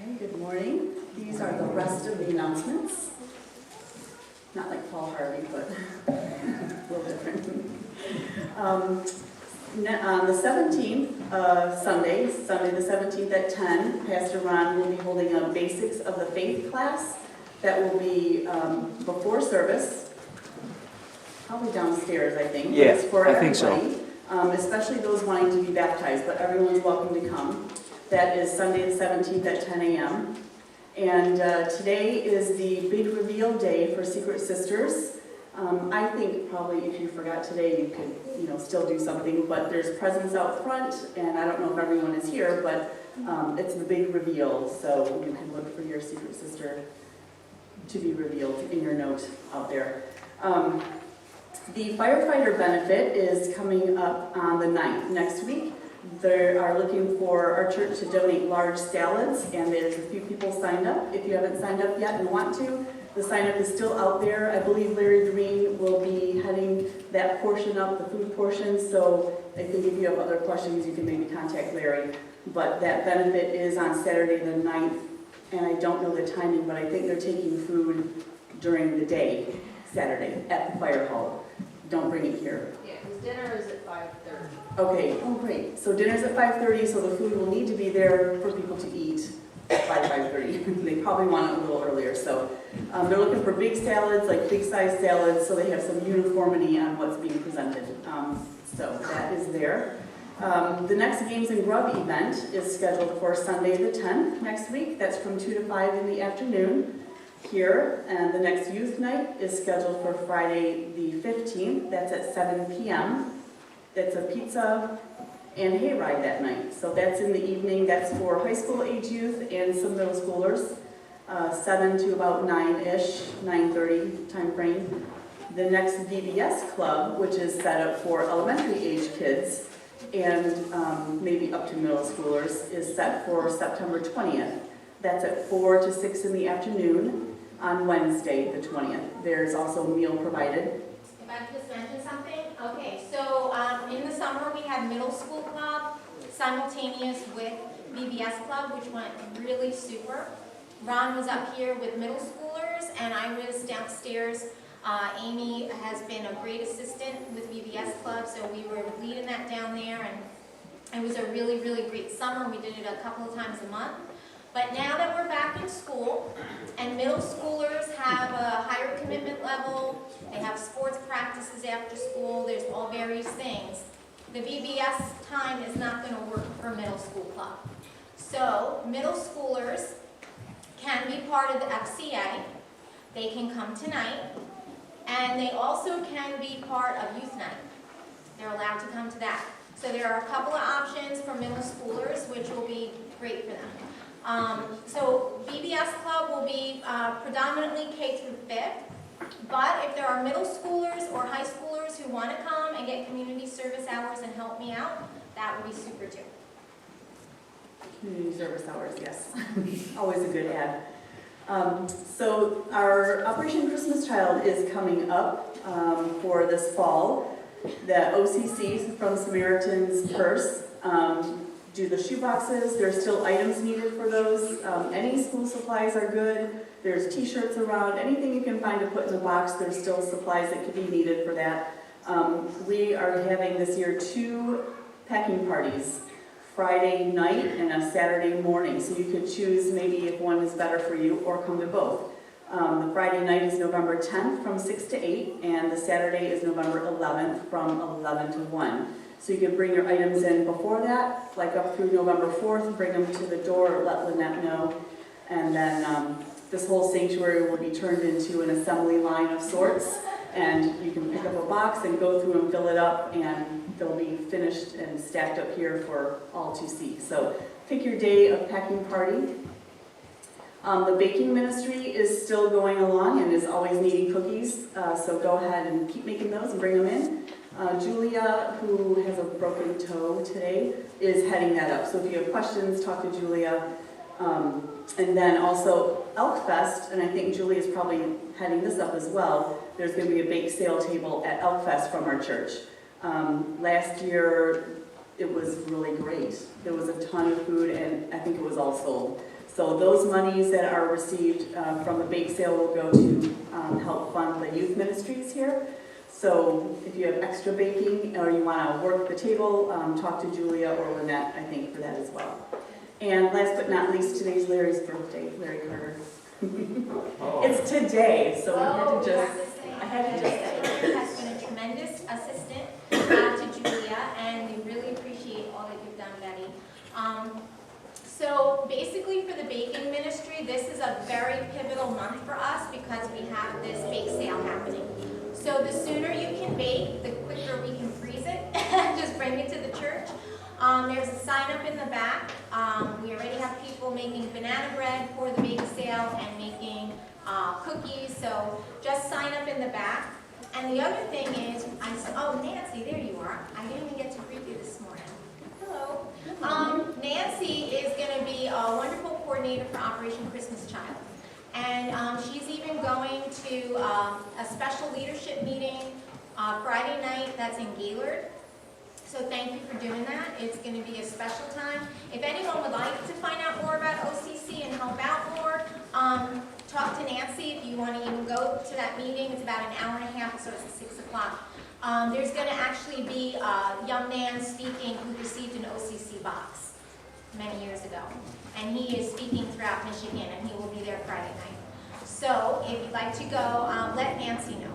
Okay, good morning. These are the rest of the announcements. Not like Paul Harvey, but a little different. On the 17th, Sunday the 17th at 10, Pastor Ron will be holding a Basics of the Faith class that will be before service, probably downstairs, I think. Yeah, it's for I think so. Especially those wanting to be baptized, but everyone's welcome to come. That is Sunday the 17th at 10 a.m. And today is the big reveal day for Secret Sisters. I think probably if you forgot today, you could still do something, but there's presents out front, and I don't know if everyone is here, but it's the big reveal, so you can look for your Secret Sister to be revealed in your note out there. The firefighter benefit is coming up on the 9th, next week. They are looking for our church to donate large salads, and there's a few people signed up. If you haven't signed up yet and want to, the sign up is still out there. I believe Larry Green will be heading that portion up, the food portion, so I think if you have other questions, you can maybe contact Larry. But that benefit is on Saturday the 9th, and I don't know the timing, but I think they're taking food during the day, Saturday, at the fire hall. Don't bring it here. Yeah, because dinner is at 5:30. Okay, oh great. So dinner's at 5:30, so the food will need to be there for people to eat by 5:30. They probably want it a little earlier. So they're looking for big salads, like big size salads, so they have some uniformity on what's being presented. So that is there. The next Games and Grub event is scheduled for Sunday the 10th next week. That's from 2 to 5 in the afternoon here. And the next youth night is scheduled for Friday the 15th. That's at 7 p.m. That's a pizza and hayride that night. So that's in the evening. That's for high school age youth and some middle schoolers, 7 to about 9-ish, 9:30 time frame. The next VBS club, which is set up for elementary age kids and maybe up to middle schoolers, is set for September 20th. That's at 4 to 6 in the afternoon on Wednesday, the 20th. There's also a meal provided. If I could just mention something? Okay, so in the summer we had middle school club simultaneous with VBS club, which went really super. Ron was up here with middle schoolers and I was downstairs. Amy has been a great assistant with VBS club, so we were leading that down there, and it was a really, really great summer. We did it a couple of times a month. But now that we're back in school and middle schoolers have a higher commitment level, they have sports practices after school, there's all various things, the VBS time is not going to work for middle school club. So middle schoolers can be part of the FCA, they can come tonight, and they also can be part of youth night. They're allowed to come to that. So there are a couple of options for middle schoolers, which will be great for them. So VBS Club will be predominantly K through 5th, but if there are middle schoolers or high schoolers who want to come and get community service hours and help me out, that would be super too. Community service hours, yes. Always a good ad. So our Operation Christmas Child is coming up for this fall. The OCC from Samaritan's Purse do the shoe boxes. There's still items needed for those. Any school supplies are good. There's t-shirts around. Anything you can find to put in a box, there's still supplies that could be needed for that. We are having this year 2 packing parties, Friday night and a Saturday morning. So you could choose maybe if one is better for you or come to both. The Friday night is November 10th from 6 to 8, and the Saturday is November 11th from 11 to 1. So you can bring your items in before that, like up through November 4th, bring them to the door, let Lynette know, and then this whole sanctuary will be turned into an assembly line of sorts, and you can pick up a box and go through and fill it up, and they'll be finished and stacked up here for all to see. So pick your day of packing party. The baking ministry is still going along and is always needing cookies, so go ahead and keep making those and bring them in. Julia, who has a broken toe today, is heading that up. So if you have questions, talk to Julia. And then also Elk Fest, and I think Julia is probably heading this up as well. There's going to be a bake sale table at Elk Fest from our church. Last year, it was really great. There was a ton of food, and I think it was all sold. So those monies that are received from the bake sale will go to help fund the youth ministries here. So if you have extra baking or you want to work the table, talk to Julia or Lynette, I think, for that as well. And last but not least, today's Larry's birthday, Larry Carter. It's today, so I had to just say. Larry has been a tremendous assistant to Julia, and we really appreciate all that you've done, Betty. So basically for the baking ministry, this is a very pivotal month for us because we have this bake sale happening. So the sooner you can bake, the quicker we can freeze it and just bring it to the church. There's a sign up in the back. We already have people making banana bread for the bake sale and making cookies, so just sign up in the back. And the other thing is, oh Nancy, there you are. I didn't even get to greet you this morning. Hello. Nancy is going to be a wonderful coordinator for Operation Christmas Child. And she's even going to a special leadership meeting Friday night that's in Gaylord. So thank you for doing that. It's going to be a special time. If anyone would like to find out more about OCC and help out more, talk to Nancy if you want to even go to that meeting. It's about an hour and a half, so it's at 6 o'clock. There's going to actually be a young man speaking who received an OCC box many years ago. And he is speaking throughout Michigan, and he will be there Friday night. So if you'd like to go, let Nancy know.